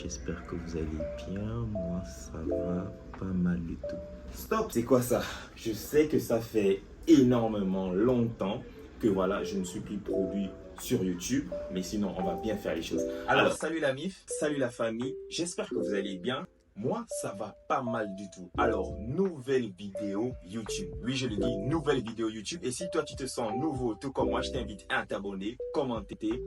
j'espère que vous allez bien. Moi, ça va pas mal du tout. Stop, c'est quoi ça? Je sais que ça fait énormément longtemps que voilà, je ne suis plus produit sur YouTube, mais sinon, on va bien faire les choses. Alors salut la MIF, salut la famille, j'espère que vous allez bien. Moi, ça va pas mal du tout. Alors, nouvelle vidéo YouTube. Oui, je le dis, nouvelle vidéo YouTube. Et si toi, tu te sens nouveau, tout comme moi, je t'invite à t'abonner, commenter,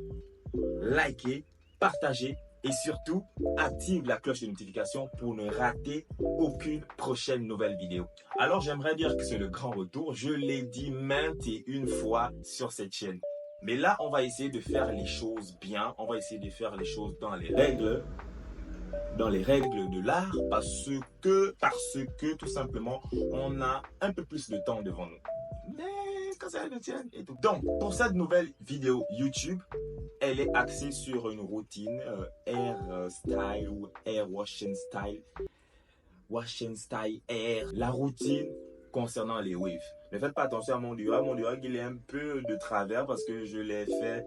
liker, partager et surtout, active la cloche de notification pour ne rater aucune prochaine nouvelle vidéo. Alors, j'aimerais dire que c'est le grand retour. Je l'ai dit maintes et une fois sur cette chaîne. Mais là, on va essayer de faire les choses bien. On va essayer de faire les choses dans les règles de l'art parce que tout simplement on a un peu plus de temps devant nous. Mais quand ça le tient et tout. Donc pour cette nouvelle vidéo YouTube, elle est axée sur une routine hair style ou hair washing style hair, la routine concernant les waves. Ne faites pas attention à mon durag il est un peu de travers parce que je l'ai fait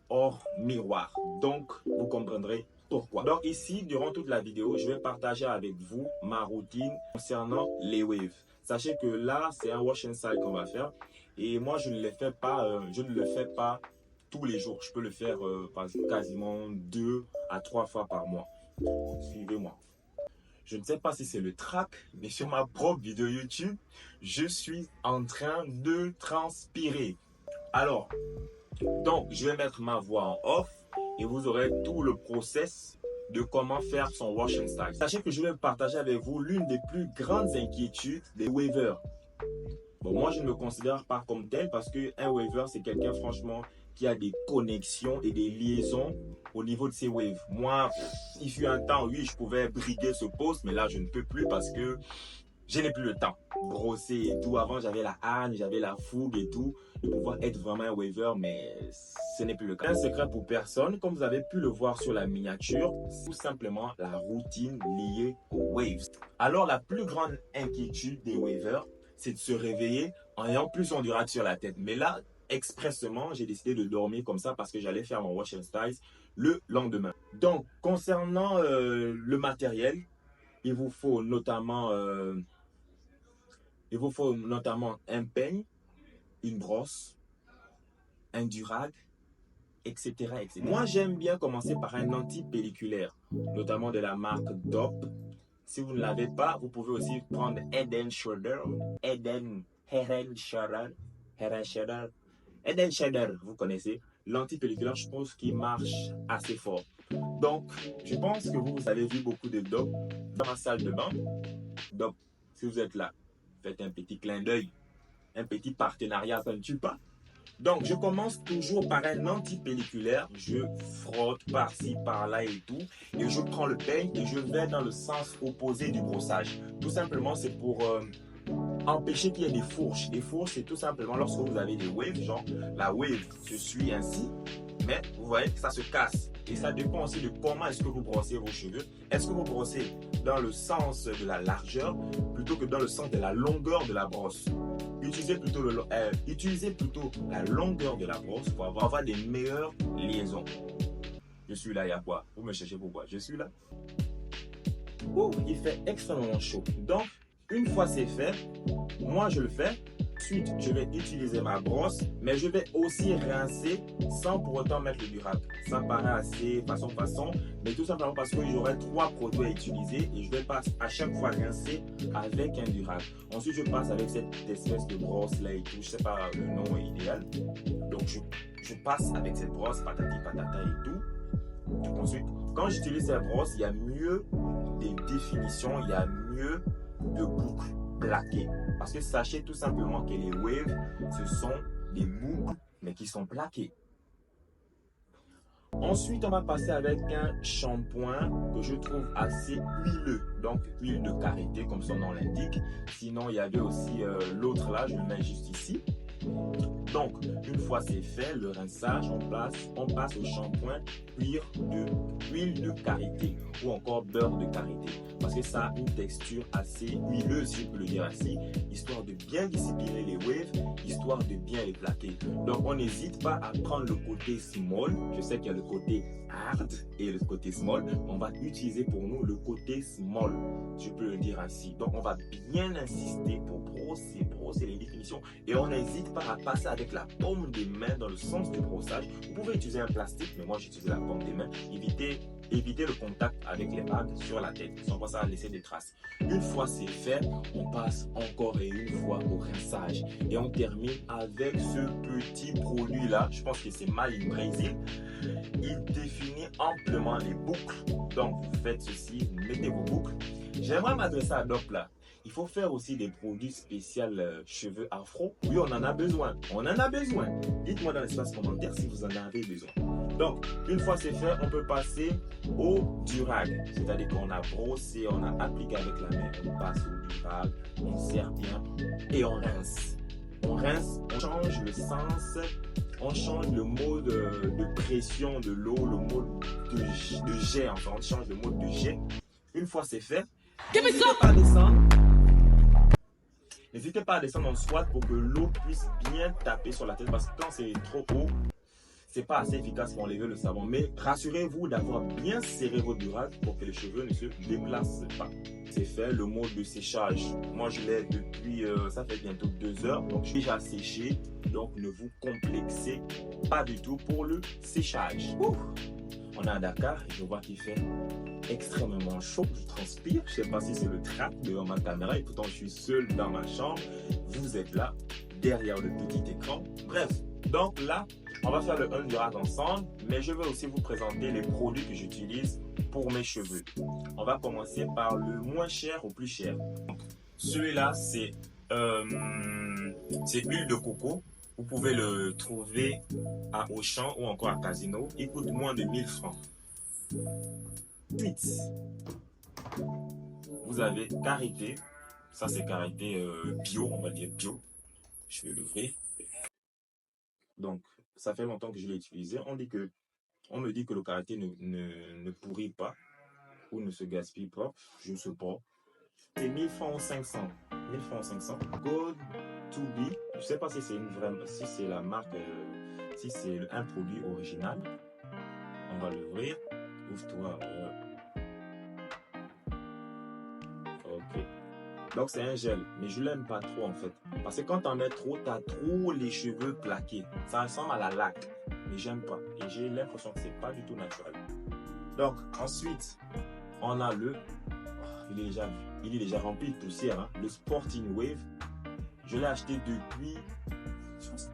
hors miroir. Donc vous comprendrez pourquoi. Donc ici, durant toute la vidéo, je vais partager avec vous ma routine concernant les waves. Sachez que là, c'est un wash and style qu'on va faire. Et moi, je ne le fais pas tous les jours. Je peux le faire quasiment 2 à 3 fois par mois. Suivez-moi. Je ne sais pas si c'est le track, mais sur ma propre vidéo YouTube, je suis en train de transpirer. Alors, donc, je vais mettre ma voix en off. Et vous aurez tout le process de comment faire son wash and style. Sachez que je vais partager avec vous l'une des plus grandes inquiétudes des wavers. Bon, moi, je ne me considère pas comme tel parce qu'un waver, c'est quelqu'un, franchement, qui a des connexions et des liaisons au niveau de ses waves. Moi, il fut un temps, oui, je pouvais briguer ce poste, mais là, je ne peux plus parce que je n'ai plus le temps. Brosser et tout. Avant, j'avais la hargne, j'avais la fougue et tout, de pouvoir être vraiment un waver, mais ce n'est plus le cas. Un secret pour personne, comme vous avez pu le voir sur la miniature, c'est tout simplement la routine liée aux waves. Alors, la plus grande inquiétude des wavers, c'est de se réveiller en ayant plus son durag sur la tête. Mais là, expressement, j'ai décidé de dormir comme ça parce que j'allais faire mon wash and style le lendemain. Donc, concernant le matériel, il vous faut notamment un peigne, une brosse, un durag, etc., etc. Moi, j'aime bien commencer par un anti-pelliculaire, notamment de la marque DOP. Si vous ne l'avez pas, vous pouvez aussi prendre Head & Shoulders, vous connaissez. L'anti-pelliculaire, je pense qu'il marche assez fort. Donc, je pense que vous avez vu beaucoup de DOP dans ma salle de bain. DOP, si vous êtes là, faites un petit clin d'œil, un petit partenariat, ça ne tue pas. Donc, je commence toujours par un anti-pelliculaire. Je frotte par-ci, par-là et tout. Et je prends le peigne et je vais dans le sens opposé du brossage. Tout simplement, c'est pour empêcher qu'il y ait des fourches. Des fourches, c'est tout simplement lorsque vous avez des waves, genre la wave se suit ainsi, mais vous voyez que ça se casse. Et ça dépend aussi de comment est-ce que vous brossez vos cheveux. Est-ce que vous brossez dans le sens de la largeur plutôt que dans le sens de la longueur de la brosse? Utilisez plutôt la longueur de la brosse pour avoir des meilleures liaisons. Je suis là, il y a quoi? Vous me cherchez pourquoi? Je suis là. Ouh, il fait extrêmement chaud. Donc, une fois c'est fait, moi je le fais. Ensuite, je vais utiliser ma brosse, mais je vais aussi rincer sans pour autant mettre le durag. Ça paraît assez façon, mais tout simplement parce que j'aurai 3 produits à utiliser et je vais pas à chaque fois rincer avec un durag. Ensuite, je passe avec cette espèce de brosse là et tout. Je sais pas le nom est idéal. Donc, je passe avec cette brosse, patati patata et tout. Ensuite, quand j'utilise cette brosse, il y a mieux des définitions, il y a mieux de boucles plaquées. Parce que sachez tout simplement que les waves, ce sont des boucles, mais qui sont plaquées. Ensuite, on va passer avec un shampoing que je trouve assez huileux. Donc, huile de karité, comme son nom l'indique. Sinon, il y avait aussi l'autre là, je le mets juste ici. Donc, une fois c'est fait, le rinçage, on passe au shampoing huile de karité ou encore beurre de karité. Parce que ça a une texture assez huileuse, si je peux le dire ainsi, histoire de bien discipliner les waves, histoire de bien les plaquer. Donc, on n'hésite pas à prendre le côté small. Je sais qu'il y a le côté hard et le côté small. On va utiliser pour nous le côté small, je peux le dire ainsi. Donc, on va bien insister pour brosser les définitions. Et on n'hésite pas à passer avec la paume des mains dans le sens du brossage. Vous pouvez utiliser un plastique, mais moi j'utilise la paume des mains. Évitez le contact avec les bagues sur la tête, sans quoi ça va laisser des traces. Une fois c'est fait, on passe encore et une fois au rinçage. Et on termine avec ce petit produit là. Je pense que c'est Made in Brésil. Il définit amplement les boucles. Donc vous faites ceci, vous mettez vos boucles. J'aimerais m'adresser à Doc là. Il faut faire aussi des produits spéciaux cheveux afro. Oui, on en a besoin. On en a besoin. Dites-moi dans l'espace commentaire si vous en avez besoin. Donc, une fois c'est fait, on peut passer au durag. C'est-à-dire qu'on a brossé, on a appliqué avec la main, on passe au durag, on serre bien et on rince. On rince, on change le sens, on change le mode de pression de l'eau, le mode de jet. Enfin, on change le mode de jet. Une fois c'est fait, n'hésitez pas à descendre. N'hésitez pas à descendre en squat pour que l'eau puisse bien taper sur la tête parce que quand c'est trop haut, c'est pas assez efficace pour enlever le savon. Mais rassurez-vous d'avoir bien serré votre durag pour que les cheveux ne se déplacent pas. C'est fait, le mode de séchage. Moi, je l'ai depuis, ça fait bientôt 2 heures. Donc, je suis déjà séché. Donc, ne vous complexez pas du tout pour le séchage. Ouh. On est à Dakar et je vois qu'il fait extrêmement chaud, je transpire. Je ne sais pas si c'est le trap devant ma caméra et pourtant je suis seul dans ma chambre. Vous êtes là, derrière le petit écran. Bref, donc là, on va faire le durag ensemble, mais je vais aussi vous présenter les produits que j'utilise pour mes cheveux. On va commencer par le moins cher au plus cher. Celui-là, c'est huile de coco. Vous pouvez le trouver à Auchan ou encore à Casino. Il coûte moins de 1000 francs. Ensuite, vous avez karité. Ça, c'est karité bio, on va dire bio. Je vais l'ouvrir. Donc, ça fait longtemps que je l'ai utilisé. On me dit que le karité ne pourrit pas ou ne se gaspille pas. Je ne sais pas. C'est 1000 francs ou 500. 1000 francs ou 500. Good to be. Je ne sais pas si c'est si c'est la marque, si c'est un produit original. On va l'ouvrir. Ouvre-toi. Ok. Donc c'est un gel, mais je l'aime pas trop en fait. Parce que quand t'en mets trop, t'as trop les cheveux plaqués. Ça ressemble à la laque, mais j'aime pas. Et j'ai l'impression que c'est pas du tout naturel. Donc ensuite, on a il est déjà rempli de poussière, hein, le Sporting Wave. Je l'ai acheté depuis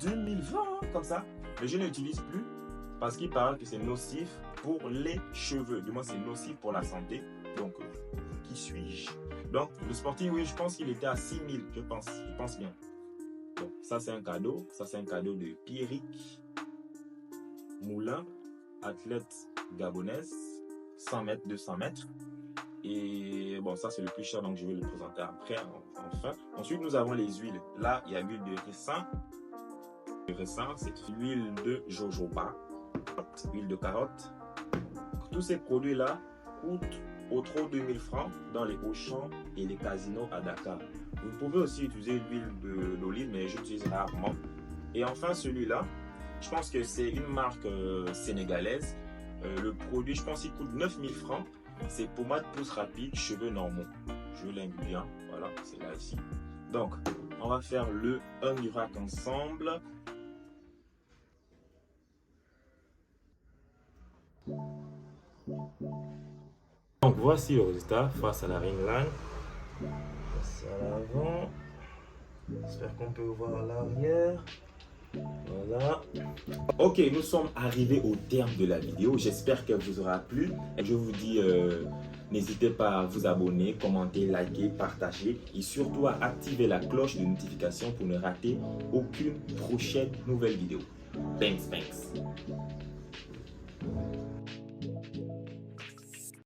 2020, hein, comme ça. Mais je ne l'utilise plus parce qu'il paraît que c'est nocif pour les cheveux. Du moins, c'est nocif pour la santé. Donc, qui suis-je? Donc, le Sporting Wave, je pense qu'il était à 6000, je pense bien. Donc, ça, c'est un cadeau. Ça, c'est un cadeau de Pierrick Moulin, athlète gabonaise, 100 mètres, 200 mètres. Et bon, ça c'est le plus cher, donc je vais le présenter après, enfin. Ensuite, nous avons les huiles. Là, il y a l'huile de raisin. Le raisin, c'est l'huile de jojoba, huile de carotte. Tous ces produits-là coûtent au trop 2000 francs dans les Auchan et les casinos à Dakar. Vous pouvez aussi utiliser l'huile d'olive, mais j'utilise rarement. Et enfin, celui-là, je pense que c'est une marque sénégalaise. Le produit, je pense qu'il coûte 9000 francs. C'est pommade pousse rapide, cheveux normaux. Je l'aime bien. Voilà, c'est là ici. Donc, on va faire le durag ensemble. Donc, voici le résultat face à la ringline. Voici à l'avant. J'espère qu'on peut voir l'arrière. Voilà. Ok, nous sommes arrivés au terme de la vidéo. J'espère qu'elle vous aura plu. Je vous dis, n'hésitez pas à vous abonner, commenter, liker, partager et surtout à activer la cloche de notification pour ne rater aucune prochaine nouvelle vidéo. Thanks.